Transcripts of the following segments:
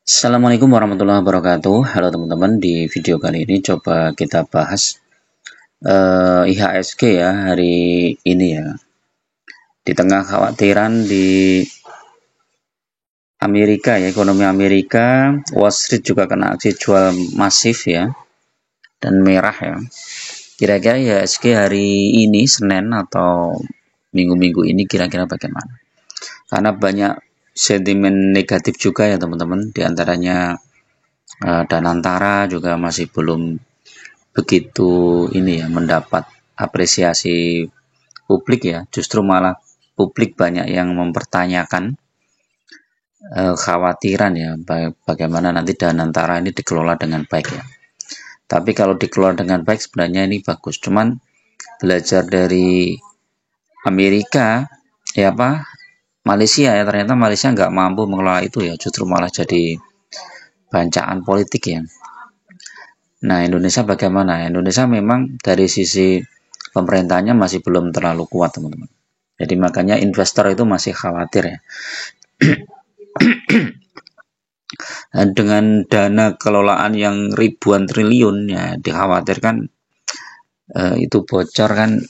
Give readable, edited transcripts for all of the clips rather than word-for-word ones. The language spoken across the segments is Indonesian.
Assalamualaikum warahmatullahi wabarakatuh. Halo teman-teman, di video kali ini coba kita bahas IHSG ya hari ini ya. Di tengah khawatiran di Amerika ya, ekonomi Amerika, Wall Street juga kena aksi jual masif ya dan merah ya. Kira-kira IHSG hari ini Senin atau minggu-minggu ini kira-kira bagaimana? Karena banyak sentimen negatif juga ya teman-teman, diantaranya Danantara juga masih belum begitu ini ya mendapat apresiasi publik ya, justru malah publik banyak yang mempertanyakan khawatiran ya bagaimana nanti Danantara ini dikelola dengan baik ya. Tapi kalau dikelola dengan baik sebenarnya ini bagus, cuman belajar dari Amerika ya Malaysia ya, ternyata Malaysia nggak mampu mengelola itu ya, justru malah jadi bancaan politik ya. Nah, Indonesia bagaimana? Indonesia memang dari sisi pemerintahnya masih belum terlalu kuat, teman-teman. Jadi makanya investor itu masih khawatir ya. Dan dengan dana kelolaan yang ribuan triliun ya dikhawatirkan itu bocor kan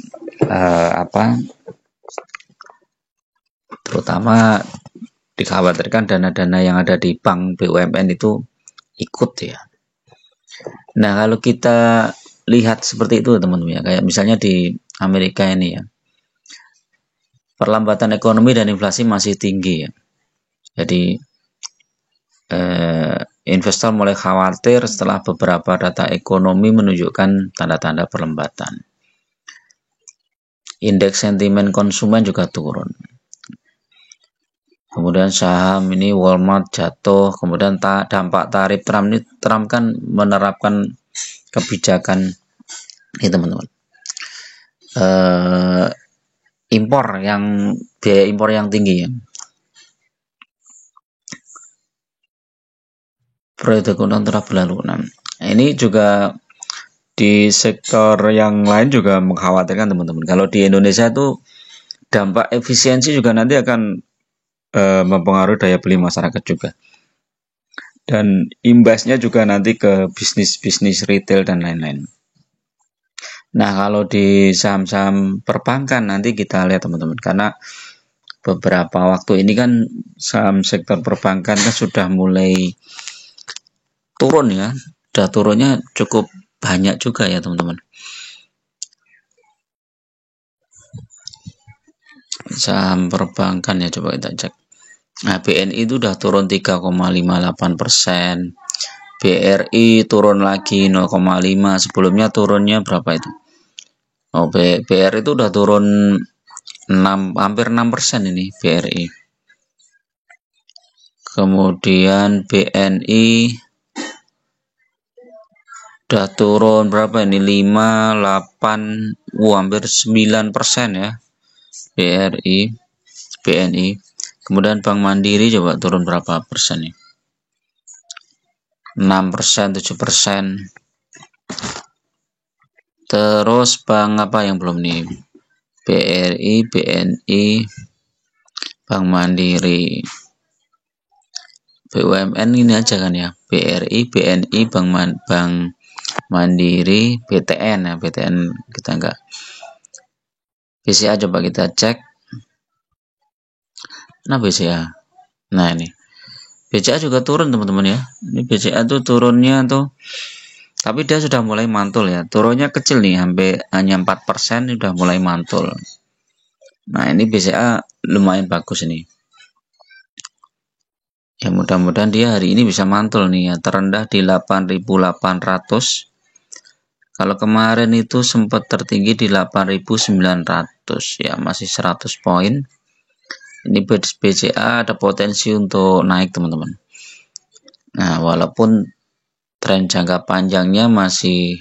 terutama dikhawatirkan dana-dana yang ada di bank BUMN itu ikut ya. Nah, kalau kita lihat seperti itu teman-teman ya, kayak misalnya di Amerika ini ya, perlambatan ekonomi dan inflasi masih tinggi ya. Jadi investor mulai khawatir setelah beberapa data ekonomi menunjukkan tanda-tanda perlambatan. Indeks sentimen konsumen juga turun. Kemudian saham ini Walmart jatuh. Kemudian dampak tarif Trump kan menerapkan kebijakan ini teman-teman. Biaya impor yang tinggi ya. Periode kontrak berlalu. Nah, ini juga di sektor yang lain juga mengkhawatirkan teman-teman. Kalau di Indonesia itu dampak efisiensi juga nanti akan mempengaruhi daya beli masyarakat juga. Dan imbasnya juga nanti ke bisnis-bisnis retail dan lain-lain. Nah, kalau di saham-saham perbankan nanti kita lihat teman-teman, karena beberapa waktu ini kan saham sektor perbankan kan sudah mulai turun ya, sudah turunnya cukup banyak juga ya teman-teman. Saham perbankan ya, coba kita cek. Nah, BNI itu udah turun 3,58%, BRI turun lagi 0,5%, sebelumnya turunnya berapa itu? Oh, BRI itu udah turun hampir 6% ini BRI. Kemudian BNI udah turun berapa ini? 5, 8, hampir 9% ya BNI. Kemudian Bank Mandiri coba turun berapa persen nih? 6%, 7%. Terus bank apa yang belum nih? BRI, BNI, Bank Mandiri, BUMN ini aja kan ya. BRI, BNI, Bank Mandiri, BTN ya. BTN kita enggak. BCA coba kita cek. Nah, BCA. Nah, ini. BCA juga turun teman-teman ya. Ini BCA tuh turunnya tuh, tapi dia sudah mulai mantul ya. Turunnya kecil nih, sampai hanya 4%, sudah mulai mantul. Nah, ini BCA lumayan bagus ini. Ya, mudah-mudahan dia hari ini bisa mantul nih ya, terendah di 8.800. Kalau kemarin itu sempat tertinggi di 8.900 ya, masih 100 poin. Ini BCA ada potensi untuk naik teman-teman. Nah, walaupun tren jangka panjangnya masih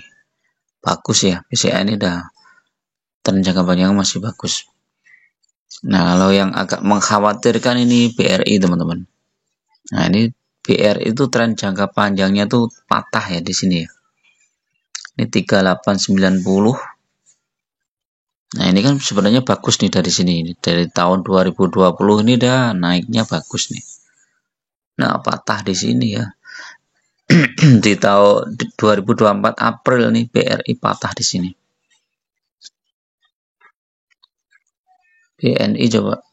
bagus ya, BCA ini dah tren jangka panjangnya masih bagus. Nah, kalau yang agak mengkhawatirkan ini BRI teman-teman. Nah, ini BRI itu tren jangka panjangnya tuh patah ya di sini ya. Ini 3890. Nah, ini kan sebenarnya bagus nih dari sini. Dari tahun 2020 ini dah naiknya bagus nih. Nah, patah di sini ya. Di tahun 2024 April nih BRI patah di sini. BNI coba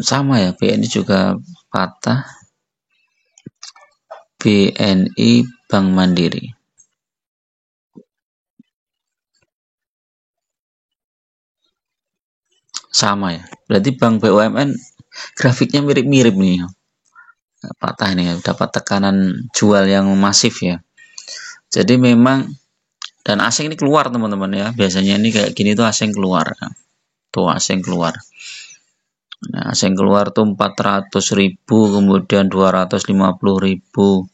sama ya, BNI juga patah. BNI Bank Mandiri sama ya. Berarti Bank BUMN grafiknya mirip-mirip nih. Patah nih, dapat tekanan jual yang masif ya. Jadi memang dan asing ini keluar teman-teman ya. Biasanya ini kayak gini tuh asing keluar. Tuh asing keluar. Nah, asing keluar tuh 400.000, kemudian 250.000.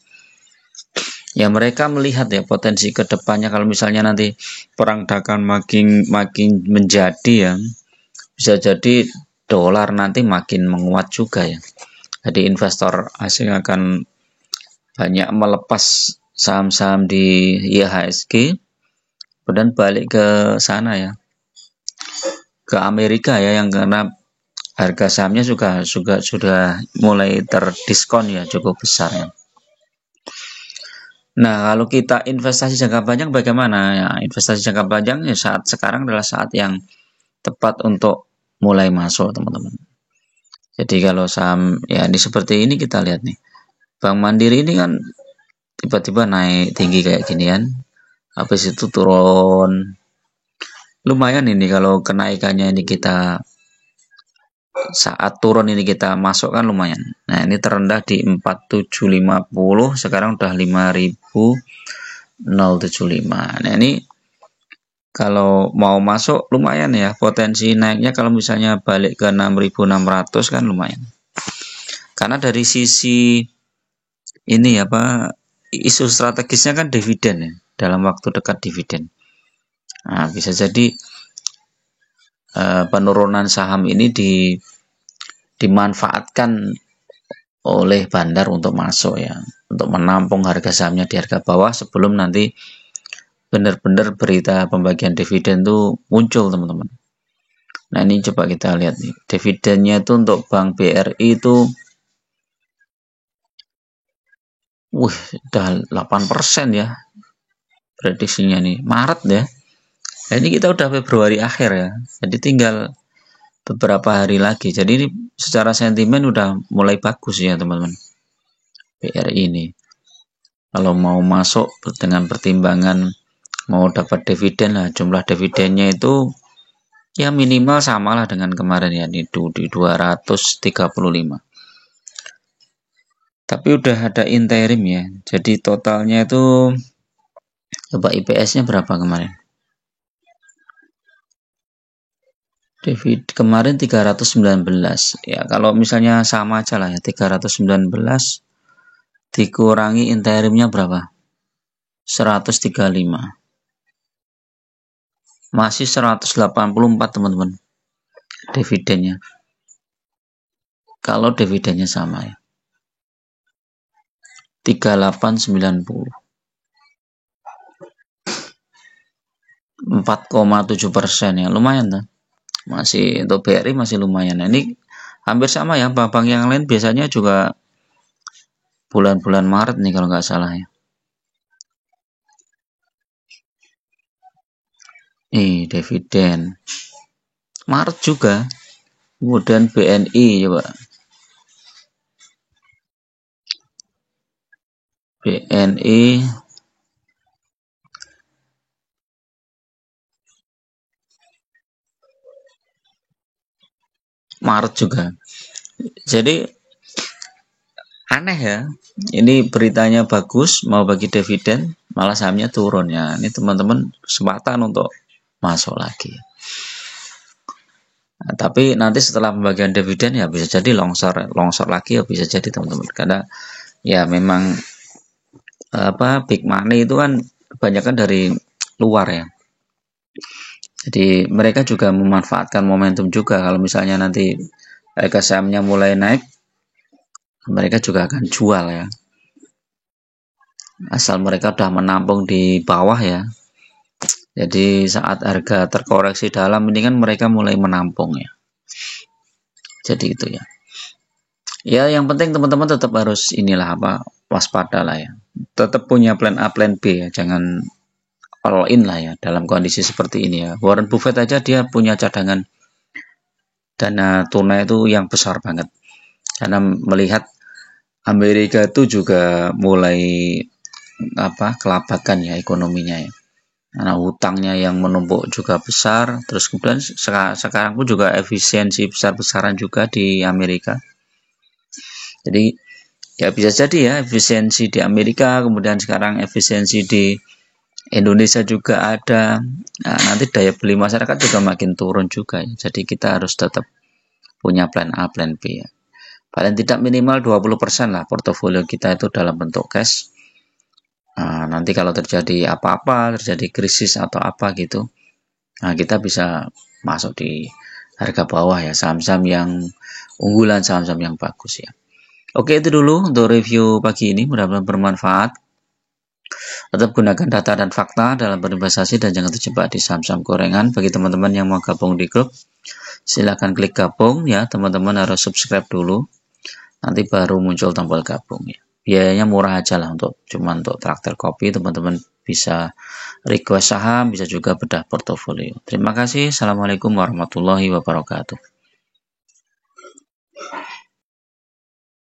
Ya mereka melihat ya potensi kedepannya kalau misalnya nanti perang dagang makin menjadi ya, bisa jadi dolar nanti makin menguat juga ya. Jadi investor asing akan banyak melepas saham-saham di IHSG, kemudian balik ke sana ya, ke Amerika ya, yang karena harga sahamnya juga sudah mulai terdiskon ya, cukup besar ya. Nah, kalau kita investasi jangka panjang bagaimana? Ya, investasi jangka panjang ya saat sekarang adalah saat yang tepat untuk mulai masuk, teman-teman. Jadi kalau saham ya ini seperti ini kita lihat nih. Bank Mandiri ini kan tiba-tiba naik tinggi kayak gini kan. Habis itu turun. Lumayan ini kalau kenaikannya ini kita saat turun ini kita masuk kan lumayan. Nah, ini terendah di 4750, sekarang udah 5075. Nah, ini kalau mau masuk lumayan ya, potensi naiknya kalau misalnya balik ke 6.600 kan lumayan. Karena dari sisi ini apa isu strategisnya kan dividen ya, dalam waktu dekat dividen. Nah, bisa jadi penurunan saham ini dimanfaatkan oleh bandar untuk masuk ya, untuk menampung harga sahamnya di harga bawah sebelum nanti benar-benar berita pembagian dividen itu muncul, teman-teman. Nah, ini coba kita lihat nih. Dividennya itu untuk Bank BRI itu udah 8% ya. Prediksinya nih Maret ya. Nah, ini kita udah Februari akhir ya. Jadi tinggal beberapa hari lagi. Jadi ini secara sentimen udah mulai bagus ya, teman-teman. BRI ini. Kalau mau masuk dengan pertimbangan mau dapat dividen lah, jumlah dividennya itu ya minimal samalah dengan kemarin ya, itu di 235. Tapi udah ada interim ya. Jadi totalnya itu coba IPS-nya berapa kemarin? Kemarin 319. Ya, kalau misalnya sama aja lah ya, 319 dikurangi interimnya berapa? 135. Masih 184, teman-teman. Dividennya. Kalau dividennya sama ya. 3890. 4,7% ya, lumayan tuh. Masih untuk BRI masih lumayan. Nah, ini hampir sama ya, bank yang lain biasanya juga bulan-bulan Maret nih kalau nggak salah ya. Dividen Maret juga. Kemudian BNI coba. BNI Maret juga. Jadi aneh ya. Ini beritanya bagus, mau bagi dividen, malah sahamnya turun ya. Ini teman-teman kesempatan untuk masuk lagi. Nah, tapi nanti setelah pembagian dividen ya bisa jadi longsor lagi ya, bisa jadi teman-teman. Karena ya memang big money itu kan kebanyakan dari luar ya. Jadi mereka juga memanfaatkan momentum juga. Kalau misalnya nanti harga sahamnya mulai naik, mereka juga akan jual ya. Asal mereka sudah menampung di bawah ya. Jadi saat harga terkoreksi dalam ini kan mereka mulai menampung ya. Jadi itu ya. Ya, yang penting teman-teman tetap harus inilah apa, waspada lah ya. Tetap punya plan A, plan B ya. Jangan all in lah ya dalam kondisi seperti ini ya. Warren Buffett aja dia punya cadangan dana tunai itu yang besar banget. Karena melihat Amerika itu juga mulai apa, kelabakan ya ekonominya ya. Karena hutangnya yang menumpuk juga besar, terus kemudian sekarang pun juga efisiensi besar-besaran juga di Amerika. Jadi ya bisa jadi ya efisiensi di Amerika, kemudian sekarang efisiensi di Indonesia juga ada. Nah, nanti daya beli masyarakat juga makin turun juga ya. Jadi kita harus tetap punya plan A, plan B ya. Paling tidak minimal 20% lah portofolio kita itu dalam bentuk cash. Nah, nanti kalau terjadi apa-apa, terjadi krisis atau apa gitu, nah kita bisa masuk di harga bawah ya, saham-saham yang unggulan, saham-saham yang bagus ya. Oke, itu dulu untuk review pagi ini, mudah-mudahan bermanfaat. Tetap gunakan data dan fakta dalam berinvestasi dan jangan terjebak di saham-saham gorengan. Bagi teman-teman yang mau gabung di grup, silahkan klik gabung ya. Teman-teman harus subscribe dulu, nanti baru muncul tombol gabung ya. Biayanya murah aja lah, cuma untuk traktir kopi. Teman-teman bisa request saham, bisa juga bedah portofolio. Terima kasih. Assalamualaikum warahmatullahi wabarakatuh.